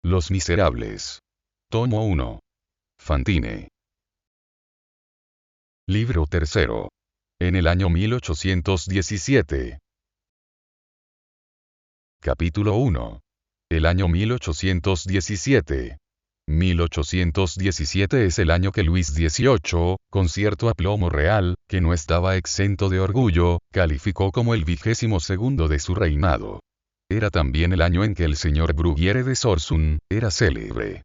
Los Miserables. Tomo 1. Fantine. Libro tercero. En el año 1817. Capítulo 1. El año 1817. 1817 es el año que Luis XVIII, con cierto aplomo real, que no estaba exento de orgullo, calificó como el 22º de su reinado. Era también el año en que el señor Bruguiere de Sorsum era célebre.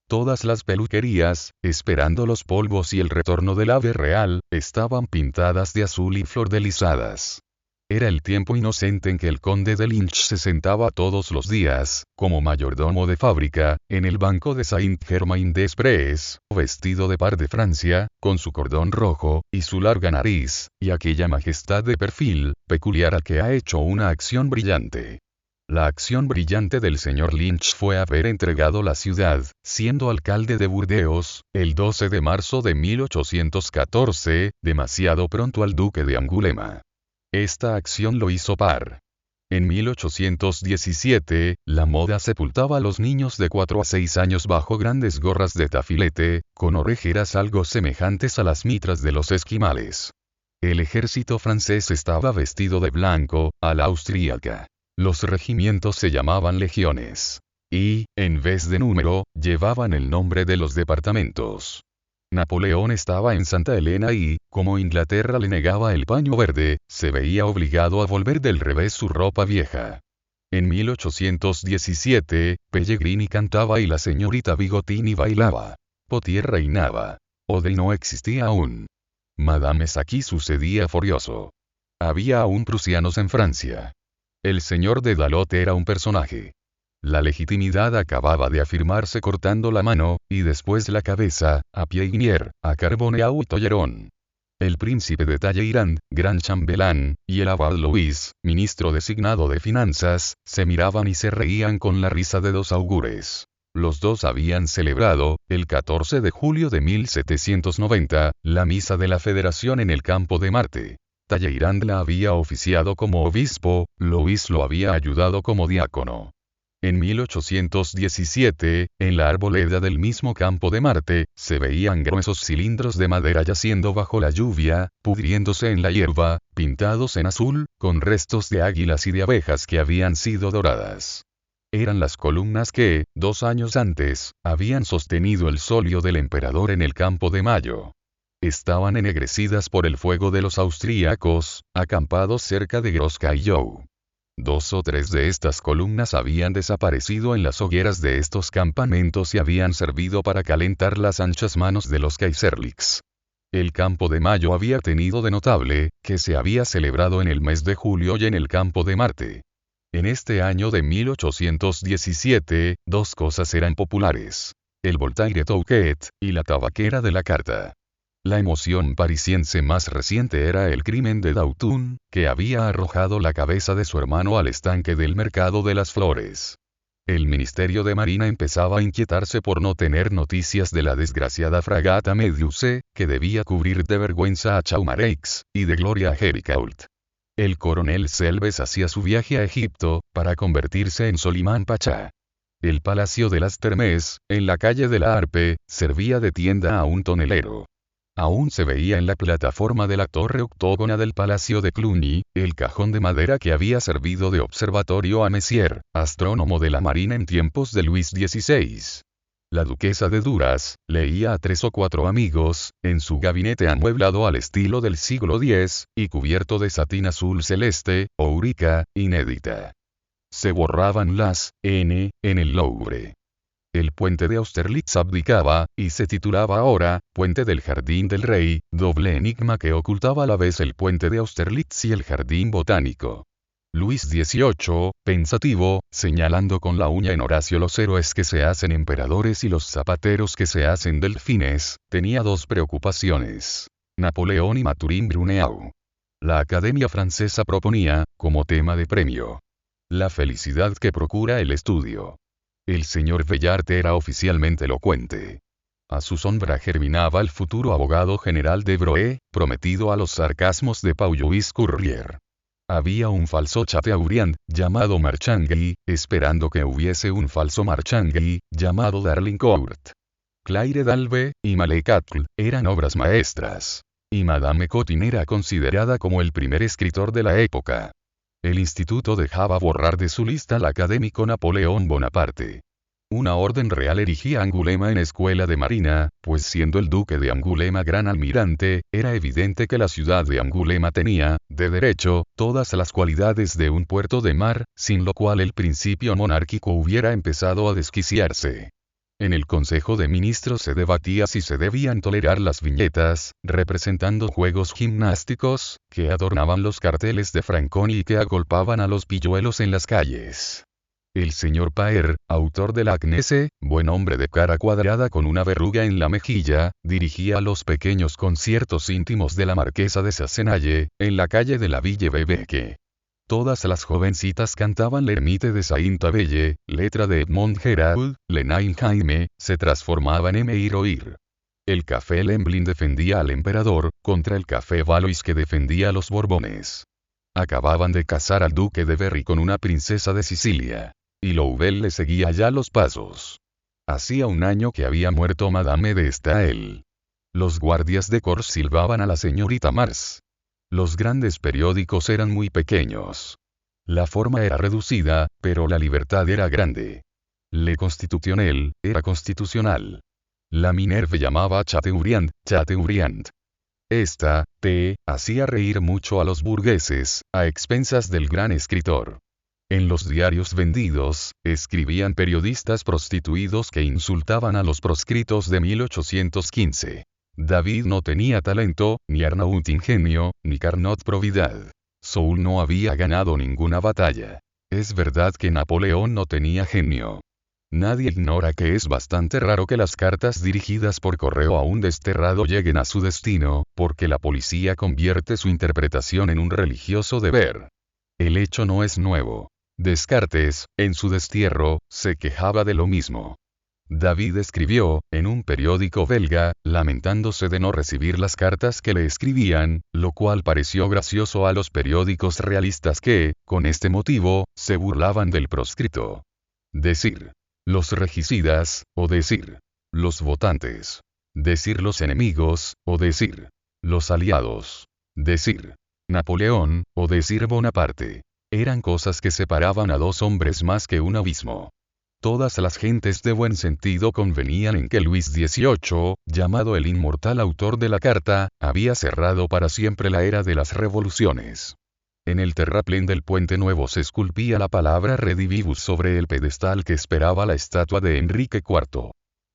Todas las peluquerías, esperando los polvos y el retorno del ave real, estaban pintadas de azul y flordelizadas. Era el tiempo inocente en que el conde de Lynch se sentaba todos los días, como mayordomo de fábrica, en el banco de Saint-Germain-des-Prés, vestido de par de Francia, con su cordón rojo, y su larga nariz, y aquella majestad de perfil, peculiar a que ha hecho una acción brillante. La acción brillante del señor Lynch fue haber entregado la ciudad, siendo alcalde de Burdeos, el 12 de marzo de 1814, demasiado pronto al duque de Angulema. Esta acción lo hizo par. En 1817, la moda sepultaba a los niños de 4 a 6 años bajo grandes gorras de tafilete, con orejeras algo semejantes a las mitras de los esquimales. El ejército francés estaba vestido de blanco, a la austríaca. Los regimientos se llamaban legiones. Y, en vez de número, llevaban el nombre de los departamentos. Napoleón estaba en Santa Elena y, como Inglaterra le negaba el paño verde, se veía obligado a volver del revés su ropa vieja. En 1817, Pellegrini cantaba y la señorita Bigotini bailaba. Potier reinaba. Odell no existía aún. Madame Saqui sucedía furioso. Había aún prusianos en Francia. El señor de Dalot era un personaje. La legitimidad acababa de afirmarse cortando la mano, y después la cabeza, a Pierre, a Carbonneau y Tolleron. El príncipe de Talleyrand, gran chambelán, y el abad Louis, ministro designado de finanzas, se miraban y se reían con la risa de dos augures. Los dos habían celebrado, el 14 de julio de 1790, la misa de la Federación en el campo de Marte. Talleyrand la había oficiado como obispo, Louis lo había ayudado como diácono. En 1817, en la arboleda del mismo campo de Marte, se veían gruesos cilindros de madera yaciendo bajo la lluvia, pudriéndose en la hierba, pintados en azul, con restos de águilas y de abejas que habían sido doradas. Eran las columnas que, 2 años antes, habían sostenido el solio del emperador en el Campo de Mayo. Estaban ennegrecidas por el fuego de los austríacos, acampados cerca de Gross-Callao. 2 o 3 de estas columnas habían desaparecido en las hogueras de estos campamentos y habían servido para calentar las anchas manos de los Kaiserlicks. El Campo de Mayo había tenido de notable, que se había celebrado en el mes de julio y en el Campo de Marte. En este año de 1817, 2 cosas eran populares: el Voltaire Touquet, y la tabaquera de la Carta. La emoción parisiense más reciente era el crimen de Dautun, que había arrojado la cabeza de su hermano al estanque del Mercado de las Flores. El Ministerio de Marina empezaba a inquietarse por no tener noticias de la desgraciada fragata Méduse, que debía cubrir de vergüenza a Chaumareix, y de gloria a Jericault. El coronel Selves hacía su viaje a Egipto, para convertirse en Solimán Pachá. El Palacio de las Termés, en la calle de la Arpe, servía de tienda a un tonelero. Aún se veía en la plataforma de la torre octógona del Palacio de Cluny, el cajón de madera que había servido de observatorio a Messier, astrónomo de la Marina en tiempos de Luis XVI. La duquesa de Duras, leía a 3 o 4 amigos, en su gabinete amueblado al estilo del siglo X, y cubierto de satín azul celeste, ourica, inédita. Se borraban las N en el Louvre. El puente de Austerlitz abdicaba, y se titulaba ahora, Puente del Jardín del Rey, doble enigma que ocultaba a la vez el puente de Austerlitz y el jardín botánico. Luis XVIII, pensativo, señalando con la uña en Horacio los héroes que se hacen emperadores y los zapateros que se hacen delfines, tenía 2 preocupaciones: Napoleón y Mathurin Bruneau. La Academia Francesa proponía, como tema de premio, la felicidad que procura el estudio. El señor Bellart era oficialmente elocuente. A su sombra germinaba el futuro abogado general de Broe, prometido a los sarcasmos de Paul-Louis Courrier. Había un falso Chateaubriand, llamado Marchangui, esperando que hubiese un falso Marchangui, llamado Darlincourt. Claire d'Albe y Malekatl eran obras maestras. Y Madame Cotin era considerada como el primer escritor de la época. El instituto dejaba borrar de su lista al académico Napoleón Bonaparte. Una orden real erigía a Angulema en escuela de marina, pues siendo el duque de Angulema gran almirante, era evidente que la ciudad de Angulema tenía, de derecho, todas las cualidades de un puerto de mar, sin lo cual el principio monárquico hubiera empezado a desquiciarse. En el Consejo de Ministros se debatía si se debían tolerar las viñetas, representando juegos gimnásticos, que adornaban los carteles de Franconi y que agolpaban a los pilluelos en las calles. El señor Paer, autor de la Agnese, buen hombre de cara cuadrada con una verruga en la mejilla, dirigía los pequeños conciertos íntimos de la marquesa de Sassenaye, en la calle de la Ville Bebeke. Todas las jovencitas cantaban l'ermite de Saint-Abelle, letra de Edmond Geraud, Lenain Jaime, se transformaba en Emir. El café Lemblin defendía al emperador, contra el café Valois que defendía a los Borbones. Acababan de casar al duque de Berry con una princesa de Sicilia. Y Louvel le seguía ya los pasos. Hacía un año que había muerto Madame de Staël. Los guardias de corps silbaban a la señorita Mars. Los grandes periódicos eran muy pequeños. La forma era reducida, pero la libertad era grande. Le Constitutionnel era constitucional. La Minerve llamaba a Chateaubriand, Chateaubriand. Esta, hacía reír mucho a los burgueses, a expensas del gran escritor. En los diarios vendidos, escribían periodistas prostituidos que insultaban a los proscritos de 1815. David no tenía talento, ni Arnaut ingenio, ni Carnot probidad. Soult no había ganado ninguna batalla. Es verdad que Napoleón no tenía genio. Nadie ignora que es bastante raro que las cartas dirigidas por correo a un desterrado lleguen a su destino, porque la policía convierte su interpretación en un religioso deber. El hecho no es nuevo. Descartes, en su destierro, se quejaba de lo mismo. David escribió, en un periódico belga, lamentándose de no recibir las cartas que le escribían, lo cual pareció gracioso a los periódicos realistas que, con este motivo, se burlaban del proscrito. Decir los regicidas, o decir los votantes. Decir los enemigos, o decir los aliados. Decir Napoleón, o decir Bonaparte. Eran cosas que separaban a dos hombres más que un abismo. Todas las gentes de buen sentido convenían en que Luis XVIII, llamado el inmortal autor de la carta, había cerrado para siempre la era de las revoluciones. En el terraplén del Puente Nuevo se esculpía la palabra Redivivus sobre el pedestal que esperaba la estatua de Enrique IV.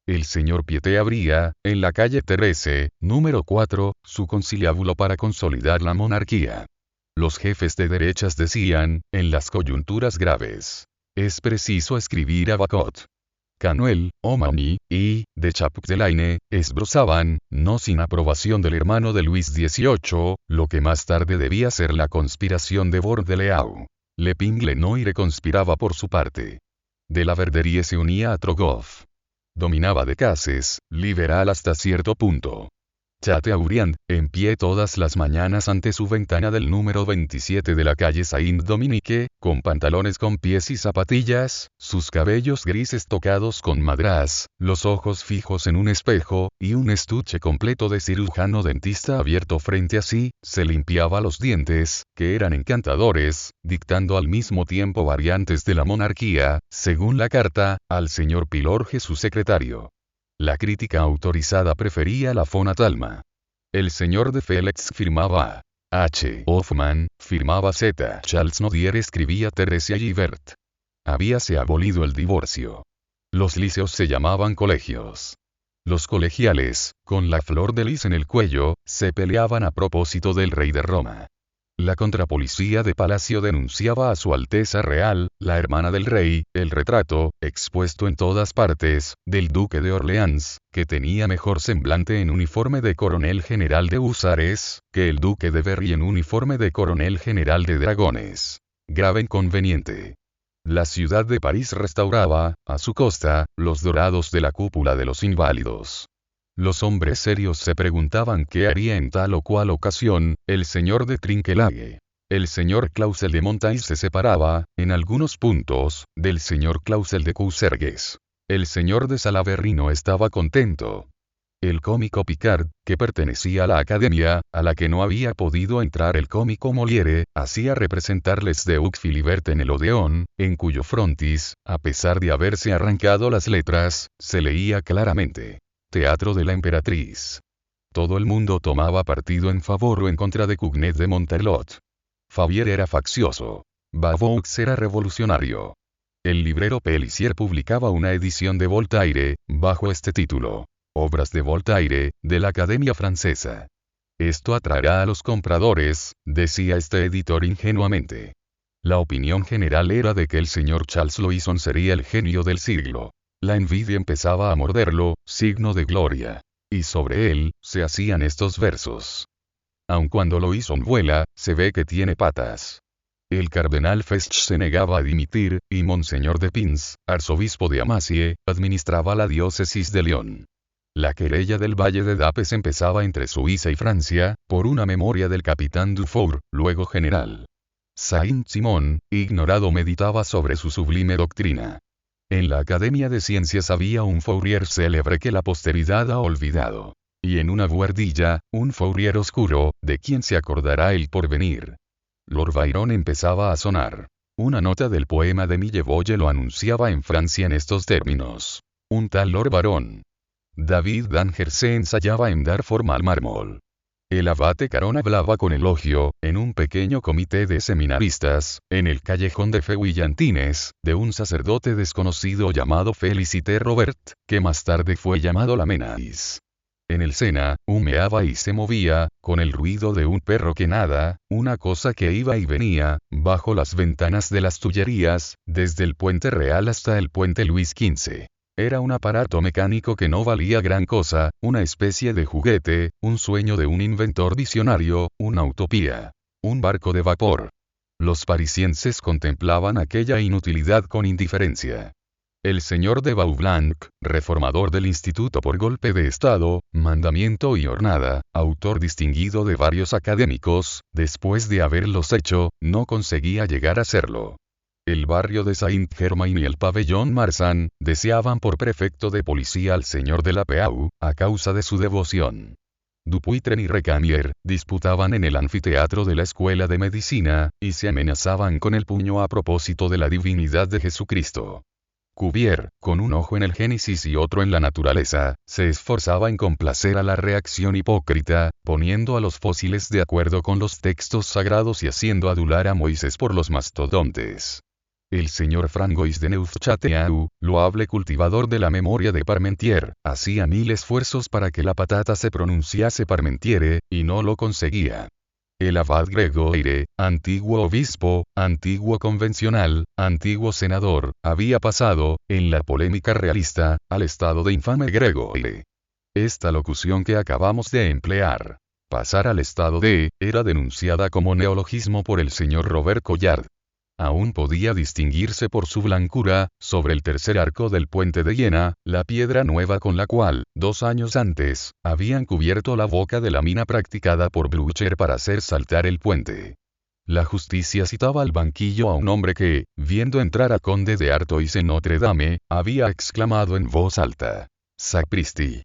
El señor Piette abría, en la calle Thérèse, número 4, su conciliábulo para consolidar la monarquía. Los jefes de derechas decían, en las coyunturas graves, es preciso escribir a Bacot. Canuel, Omani, y, de Chapdelaine, esbozaban, no sin aprobación del hermano de Luis XVIII, lo que más tarde debía ser la conspiración de Bordeleau. Lepine-Lenoir conspiraba por su parte. De la Verderie se unía a Trogoff. Dominaba Decazes, liberal hasta cierto punto. Chateaubriand, en pie todas las mañanas ante su ventana del número 27 de la calle Saint-Dominique, con pantalones con pies y zapatillas, sus cabellos grises tocados con madrás, los ojos fijos en un espejo, y un estuche completo de cirujano dentista abierto frente a sí, se limpiaba los dientes, que eran encantadores, dictando al mismo tiempo variantes de la monarquía, según la carta, al señor Pilorge su secretario. La crítica autorizada prefería la Fonatalma. El señor de Félix firmaba A. H. Hoffman, firmaba Z. Charles Nodier escribía Teresia Givert. Habíase abolido el divorcio. Los liceos se llamaban colegios. Los colegiales, con la flor de lis en el cuello, se peleaban a propósito del rey de Roma. La contrapolicía de Palacio denunciaba a Su Alteza Real, la hermana del rey, el retrato, expuesto en todas partes, del duque de Orleans, que tenía mejor semblante en uniforme de coronel general de húsares, que el duque de Berry en uniforme de coronel general de dragones. Grave inconveniente. La ciudad de París restauraba, a su costa, los dorados de la cúpula de los inválidos. Los hombres serios se preguntaban qué haría en tal o cual ocasión, el señor de Trinquelague. El señor Clausel de Montaïs se separaba, en algunos puntos, del señor Clausel de Cousergues. El señor de Salaberry no estaba contento. El cómico Picard, que pertenecía a la academia, a la que no había podido entrar el cómico Molière, hacía representarles de Deuc Philibert en el Odeón, en cuyo frontis, a pesar de haberse arrancado las letras, se leía claramente: Teatro de la Emperatriz. Todo el mundo tomaba partido en favor o en contra de Cugnet de Monterlot. Favier era faccioso. Bavoux era revolucionario. El librero Pelissier publicaba una edición de Voltaire, bajo este título: Obras de Voltaire, de la Academia Francesa. Esto atraerá a los compradores, decía este editor ingenuamente. La opinión general era de que el señor Charles Loison sería el genio del siglo. La envidia empezaba a morderlo, signo de gloria. Y sobre él, se hacían estos versos. Aun cuando Loison vuela, se ve que tiene patas. El cardenal Fesch se negaba a dimitir, y Monseñor de Pins, arzobispo de Amasie, administraba la diócesis de Lyon. La querella del Valle de Dapes empezaba entre Suiza y Francia, por una memoria del capitán Dufour, luego general. Saint-Simon, ignorado, meditaba sobre su sublime doctrina. En la Academia de Ciencias había un Fourier célebre que la posteridad ha olvidado. Y en una buhardilla, un Fourier oscuro, de quien se acordará el porvenir. Lord Byron empezaba a sonar. Una nota del poema de Millevoye lo anunciaba en Francia en estos términos: un tal Lord Byron. David Danger se ensayaba en dar forma al mármol. El abate Caron hablaba con elogio, en un pequeño comité de seminaristas, en el callejón de Feuillantines, de un sacerdote desconocido llamado Félicité Robert, que más tarde fue llamado la Menais. En el Sena, humeaba y se movía, con el ruido de un perro que nada, una cosa que iba y venía, bajo las ventanas de las Tullerías, desde el Puente Real hasta el Puente Luis XV. Era un aparato mecánico que no valía gran cosa, una especie de juguete, un sueño de un inventor visionario, una utopía. Un barco de vapor. Los parisienses contemplaban aquella inutilidad con indiferencia. El señor de Vaublanc, reformador del instituto por golpe de estado, mandamiento y hornada, autor distinguido de varios académicos, después de haberlos hecho, no conseguía llegar a serlo. El barrio de Saint-Germain y el pabellón Marsan, deseaban por prefecto de policía al señor de la Peau, a causa de su devoción. Dupuytren y Recamier, disputaban en el anfiteatro de la Escuela de Medicina, y se amenazaban con el puño a propósito de la divinidad de Jesucristo. Cuvier, con un ojo en el Génesis y otro en la naturaleza, se esforzaba en complacer a la reacción hipócrita, poniendo a los fósiles de acuerdo con los textos sagrados y haciendo adular a Moisés por los mastodontes. El señor Frangois de Neufchâteau, loable cultivador de la memoria de Parmentier, hacía 1000 esfuerzos para que la patata se pronunciase Parmentiere, y no lo conseguía. El abad Gregoire, antiguo obispo, antiguo convencional, antiguo senador, había pasado, en la polémica realista, al estado de infame Gregoire. Esta locución que acabamos de emplear, pasar al estado de, era denunciada como neologismo por el señor Robert Collard. Aún podía distinguirse por su blancura, sobre el tercer arco del puente de Iena, la piedra nueva con la cual, 2 años antes, habían cubierto la boca de la mina practicada por Blücher para hacer saltar el puente. La justicia citaba al banquillo a un hombre que, viendo entrar a Conde de Artois en Notre Dame, había exclamado en voz alta: «Sapristi».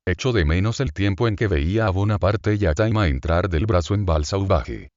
Echo de menos el tiempo en que veía a Bonaparte y a Taima entrar del brazo en Val Sauvage.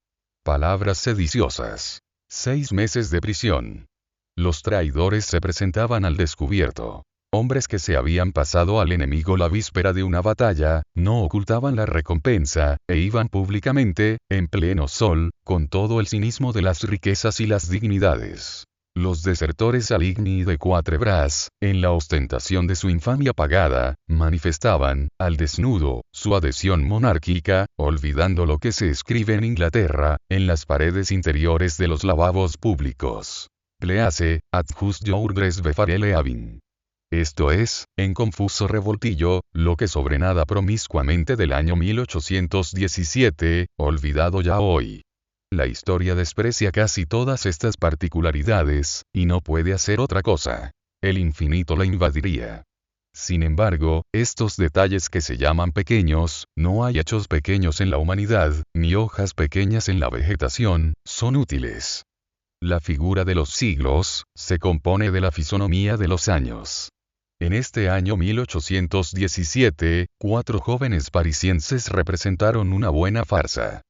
Palabras sediciosas. 6 meses de prisión. Los traidores se presentaban al descubierto. Hombres que se habían pasado al enemigo la víspera de una batalla, no ocultaban la recompensa, e iban públicamente, en pleno sol, con todo el cinismo de las riquezas y las dignidades. Los desertores Aligny y de Quatre Bras, en la ostentación de su infamia pagada, manifestaban, al desnudo, su adhesión monárquica, olvidando lo que se escribe en Inglaterra, en las paredes interiores de los lavabos públicos. Please, at just ordres de farele avin. Esto es, en confuso revoltillo, lo que sobrenada promiscuamente del año 1817, olvidado ya hoy. La historia desprecia casi todas estas particularidades, y no puede hacer otra cosa. El infinito la invadiría. Sin embargo, estos detalles que se llaman pequeños, no hay hechos pequeños en la humanidad, ni hojas pequeñas en la vegetación, son útiles. La figura de los siglos, se compone de la fisonomía de los años. En este año 1817, 4 jóvenes parisienses representaron una buena farsa.